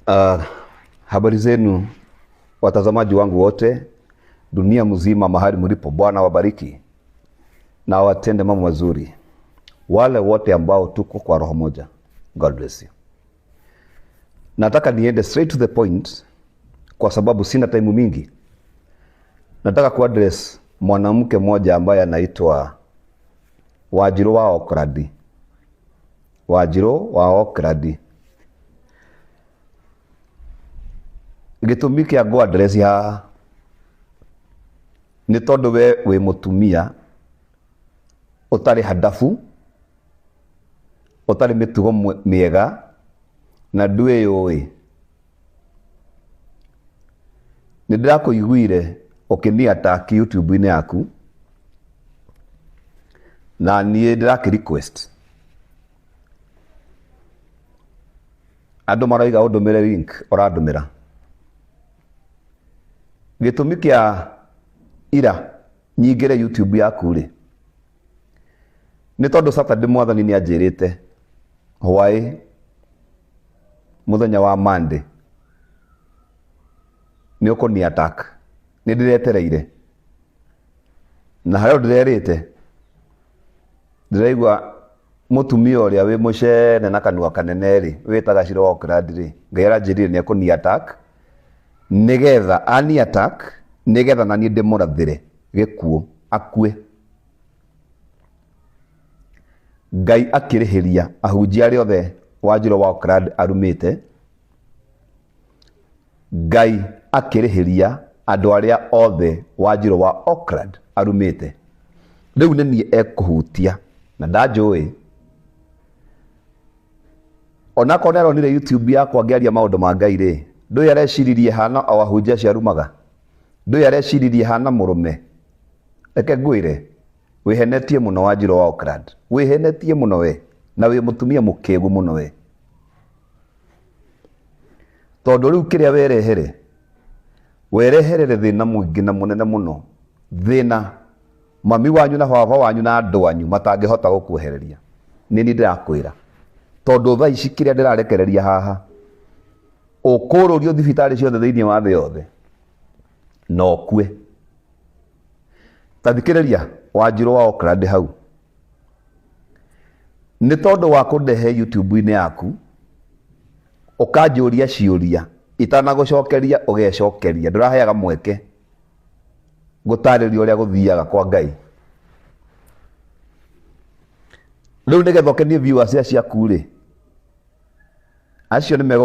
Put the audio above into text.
Habari zenu watazamaji wangu wote dunia mzima, mahali mlipo. Bwana wabariki na watende mambo mazuri. Wale wote ambao tuko kwa roho moja, God bless you. Nataka niende straight to the point kwa sababu sina time mingi. Nataka kuaddress mwanamke mmoja ambaye anaitwa Wanjiru wa Okradi. Wanjiru wa Okradi. Gitumi kia go address ya ni tondu we mutumia utari hadafu, utari mitugo miega na ndue yoi. Nindirakuiguire ukinia attack YouTube-ini yaku na nie ndiraki request andu maraiga undumire link uradumira. Gitumi kia ira nyingire YouTube yaku ri ni tondu Saturday mwathani ni anjirite hwai muthenya wa Monday ni ukoni attack ni ndiretereire na hayo ndirerite ndiraigwa mutumia uria wi mucene na kanua kanene ri witaga Shiro wa Okradi ri ngaira njirire ni ukoni attack nigetha ani attack nigetha nani ndimurathire gikuo akue. Ngai akirihiria ahunjia ari othe Wanjiru wa Okradi arumite. Ngai akirihiria andu aria othe Wanjiru wa Okradi arumite. Riu ni nie ekuhutia na ndanjui ona konero nire YouTube yakwa ngiaria maundu ma Ngai ri ndu yareshiririe hana o ahunjia cia rumaga, ndu yareshiririe hana murume. Eke ngwire wihenetie muno Wanjiru wa Okradi, wihenetie muno we na wi mutumia mukegu muno we. Tondu riu kiria werehere thina mwingi na munene muno, thina mami wanyu na baba wanyu na andu anyu matangihota gukwehereria. Nini ndirakwira tondu thaa ici kiria ndirarekereria haha ukururio thibitari ciothe thiini wa thi yothe no kue. Tathikiriria Wanjiru wa Okradi hau ni tondu wa kundehe YouTube-ini yaku ukanjuria ciuria itanagucokeria ugecokeria. Nduraheaga mweke gutariria uria guthiaga kwa Ngai. Riu nigetha ukenie viewers ciaku ri acio ni mego